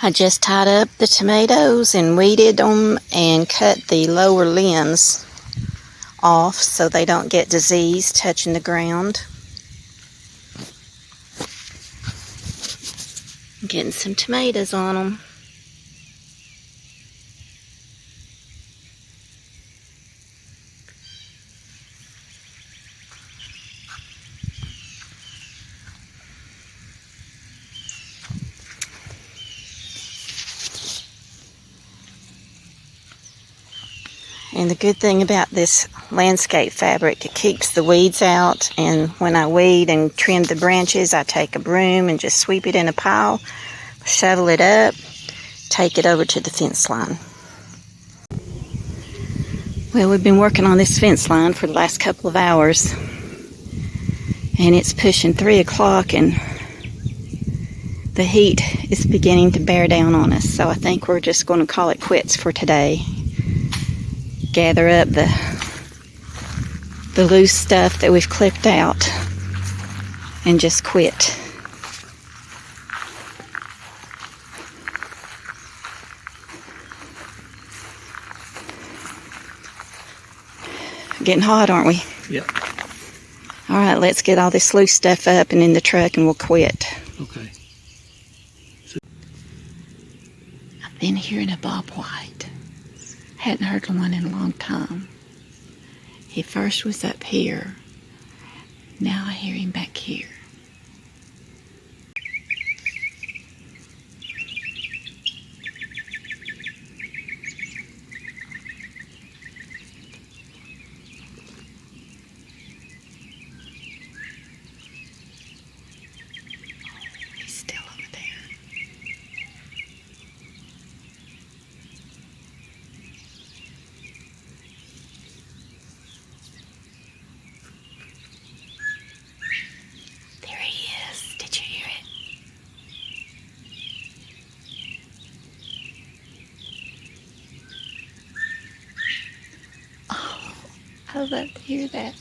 I just tied up the tomatoes and weeded them and cut the lower limbs off so they don't get disease touching the ground. I'm getting some tomatoes on them. And the good thing about this landscape fabric, it keeps the weeds out, and when I weed and trim the branches, I take a broom and just sweep it in a pile, shovel it up, take it over to the fence line. Well, we've been working on this fence line for the last couple of hours, and it's pushing 3 o'clock, and the heat is beginning to bear down on us, so I think we're just going to call it quits for today. Gather up the loose stuff that we've clipped out and just quit. Getting hot, aren't we? Yep. All right, let's get all this loose stuff up and in the truck and we'll quit. Okay. I've been hearing a bobwhite. Hadn't heard one in a long time. He first was up here. Now I hear him back here. He's still over there. I love to hear that.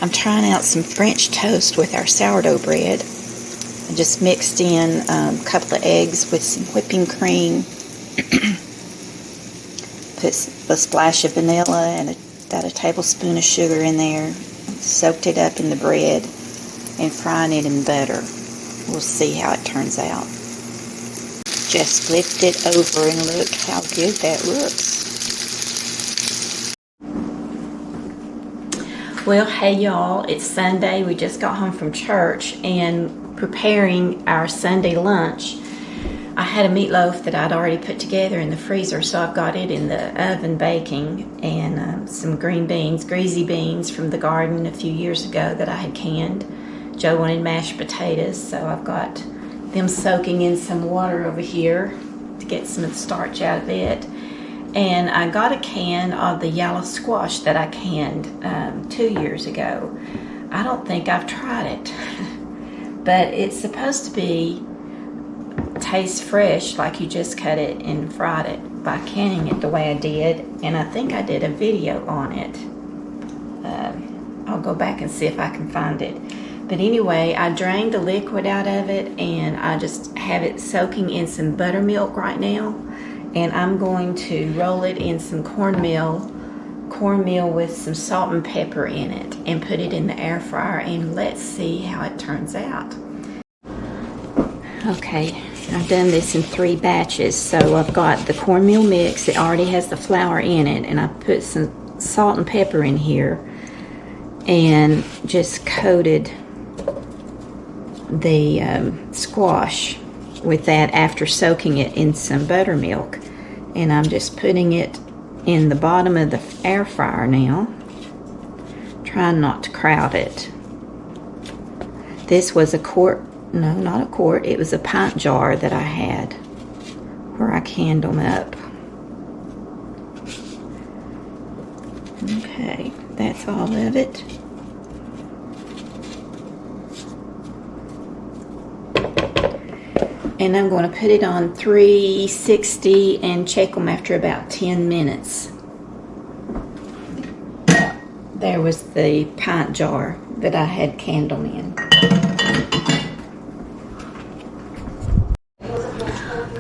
I'm trying out some French toast with our sourdough bread. I just mixed in a couple of eggs with some whipping cream. Put a splash of vanilla and about a tablespoon of sugar in there. Soaked it up in the bread and frying it in butter. We'll see how it turns out. Just flipped it over and look how good that looks. Well, hey y'all, it's Sunday. We just got home from church and preparing our Sunday lunch. I had a meatloaf that I'd already put together in the freezer, so I've got it in the oven baking, and some green beans, greasy beans from the garden a few years ago that I had canned. Joe wanted mashed potatoes, so I've got them soaking in some water over here to get some of the starch out of it. And I got a can of the yellow squash that I canned 2 years ago. I don't think I've tried it, but it's supposed to be taste fresh, like you just cut it and fried it by canning it the way I did, and I think I did a video on it. I'll go back and see if I can find it. But anyway, I drained the liquid out of it, and I just have it soaking in some buttermilk right now, and I'm going to roll it in some cornmeal with some salt and pepper in it, and put it in the air fryer, and let's see how it turns out. Okay, I've done this in 3 batches. So I've got the cornmeal mix that already has the flour in it, and I put some salt and pepper in here and just coated the squash with that after soaking it in some buttermilk. And I'm just putting it in the bottom of the air fryer now, trying not to crowd it. This was a quart. No, not a quart. It was a pint jar that I had where I canned them up. Okay, that's all of it. And I'm going to put it on 360 and check them after about 10 minutes. There was the pint jar that I had canned them in.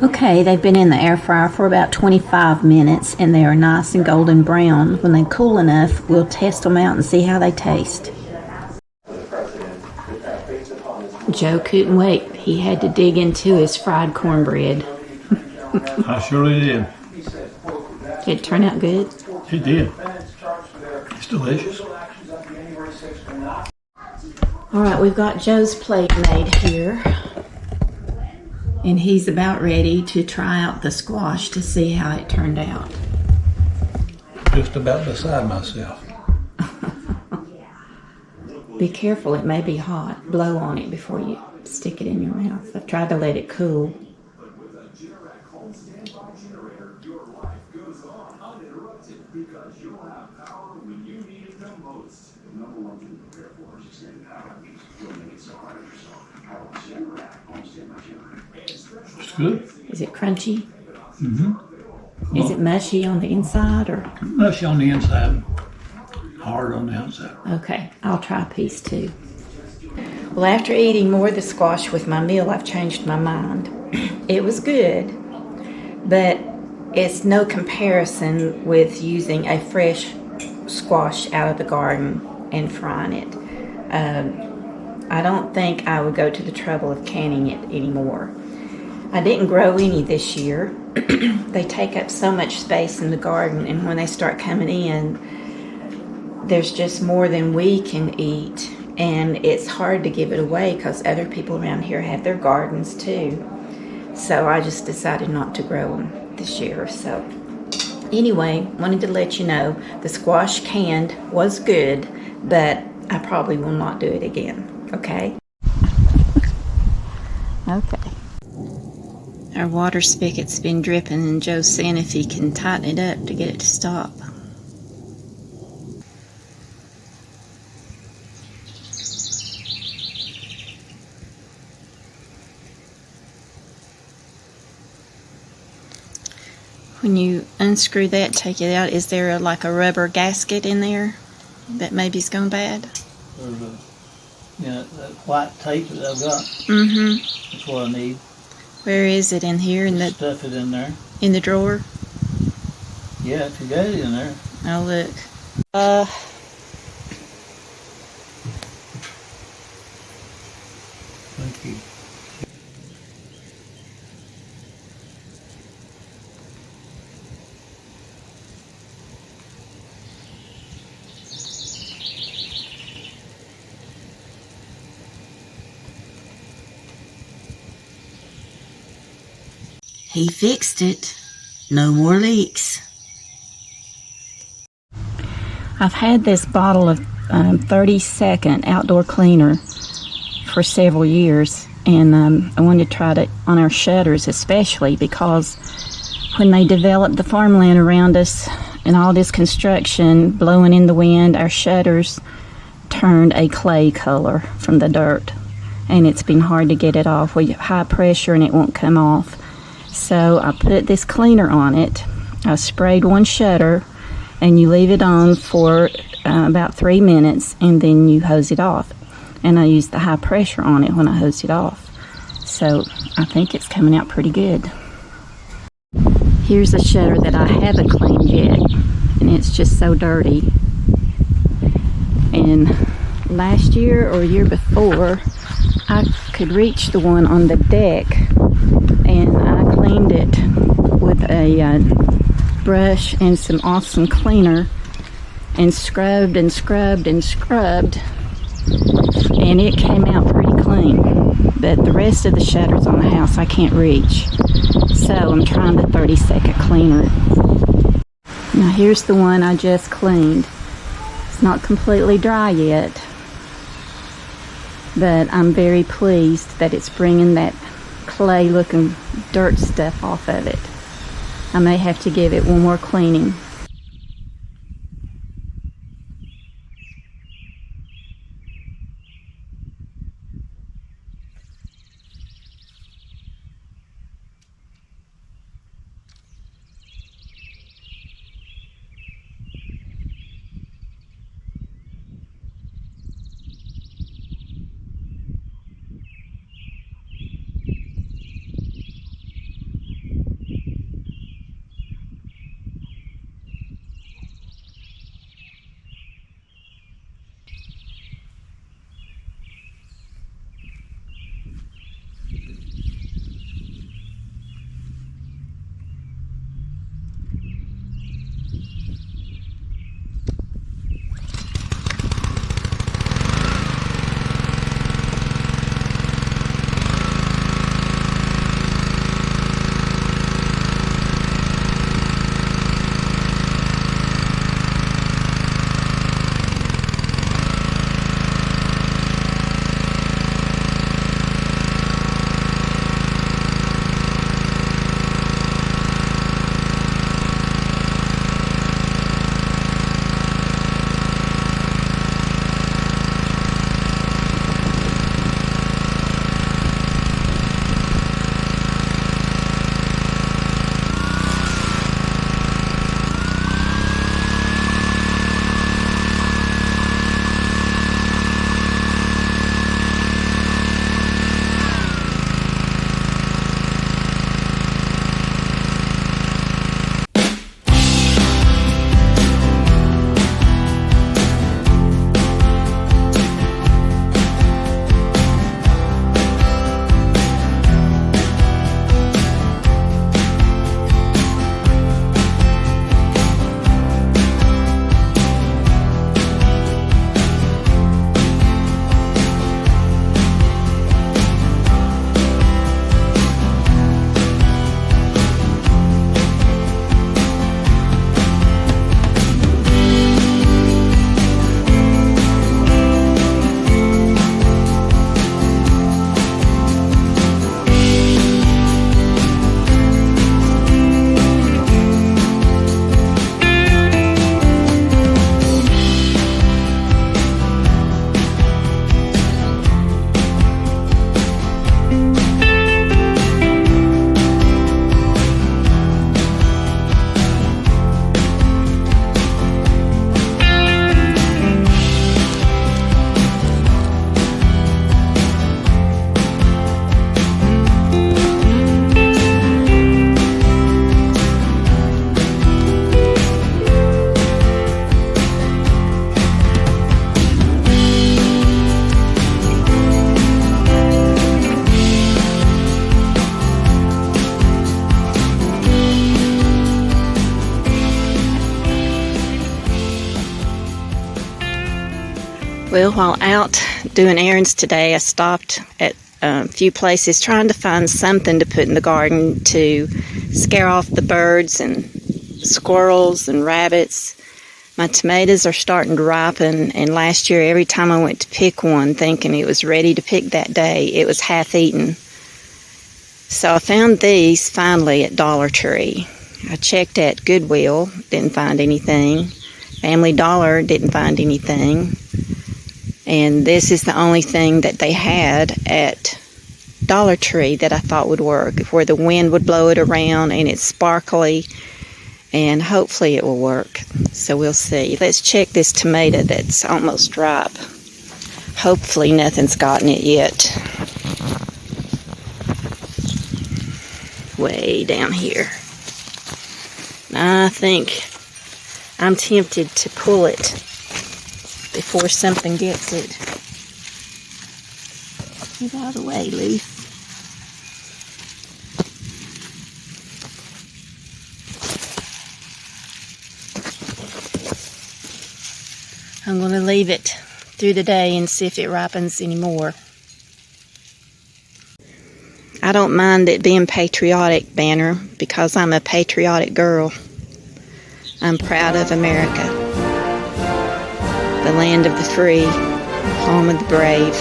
Okay, they've been in the air fryer for about 25 minutes and they are nice and golden brown. When they're cool enough, we'll test them out and see how they taste. Joe couldn't wait. He had to dig into his fried cornbread. I surely did. Did it turn out good? It did. It's delicious. All right, we've got Joe's plate made here. And he's about ready to try out the squash to see how it turned out. Just about beside myself. Be careful, it may be hot. Blow on it before you stick it in your mouth. I've tried to let it cool. It's good. Is it crunchy? Mm-hmm. Is it mushy on the inside or? Mushy on the inside, hard on the outside. Okay, I'll try a piece too. Well, after eating more of the squash with my meal, I've changed my mind. It was good, but it's no comparison with using a fresh squash out of the garden and frying it. I don't think I would go to the trouble of canning it anymore. I didn't grow any this year. They take up so much space in the garden, and when they start coming in, there's just more than we can eat, and it's hard to give it away because other people around here have their gardens too. So I just decided not to grow them this year. So anyway, wanted to let you know the squash canned was good, but I probably will not do it again. Okay? Okay. Our water spigot's been dripping, and Joe's seeing if he can tighten it up to get it to stop. When you unscrew that, take it out, is there like a rubber gasket in there that maybe's gone bad? There's that white tape that I've got. Mm-hmm. That's what I need. Where is it in here? Stuff it in there. In the drawer? Yeah, if you got it in there. I'll look. Thank you. He fixed it. No more leaks. I've had this bottle of 30-second outdoor cleaner for several years, and I wanted to try it on our shutters especially because when they developed the farmland around us and all this construction blowing in the wind, our shutters turned a clay color from the dirt, and it's been hard to get it off. We have high pressure and it won't come off. So I put this cleaner on it. I sprayed one shutter, and you leave it on for about 3 minutes, and then you hose it off. And I used the high pressure on it when I hosed it off. So I think it's coming out pretty good. Here's a shutter that I haven't cleaned yet, and it's just so dirty. And last year or year before, I could reach the one on the deck, and I cleaned it with a brush and some awesome cleaner and scrubbed and scrubbed and scrubbed, and it came out pretty clean. But the rest of the shutters on the house I can't reach, so I'm trying the 30-second cleaner. Now here's the one I just cleaned. It's not completely dry yet, but I'm very pleased that it's bringing that clay looking dirt stuff off of it. I may have to give it one more cleaning. Well, while out doing errands today, I stopped at a few places trying to find something to put in the garden to scare off the birds and squirrels and rabbits. My tomatoes are starting to ripen, and last year every time I went to pick one thinking it was ready to pick that day, it was half eaten. So I found these finally at Dollar Tree. I checked at Goodwill, didn't find anything. Family Dollar, didn't find anything. And this is the only thing that they had at Dollar Tree that I thought would work, where the wind would blow it around and it's sparkly, and hopefully it will work. So we'll see. Let's check this tomato that's almost ripe. Hopefully nothing's gotten it yet. Way down here. I think I'm tempted to pull it before something gets it. Get out of the way, leaf. I'm going to leave it through the day and see if it ripens anymore. I don't mind it being patriotic, Banner, because I'm a patriotic girl. I'm proud of America, the land of the free, home of the brave.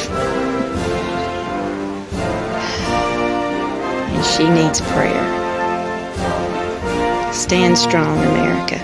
And she needs prayer. Stand strong, America.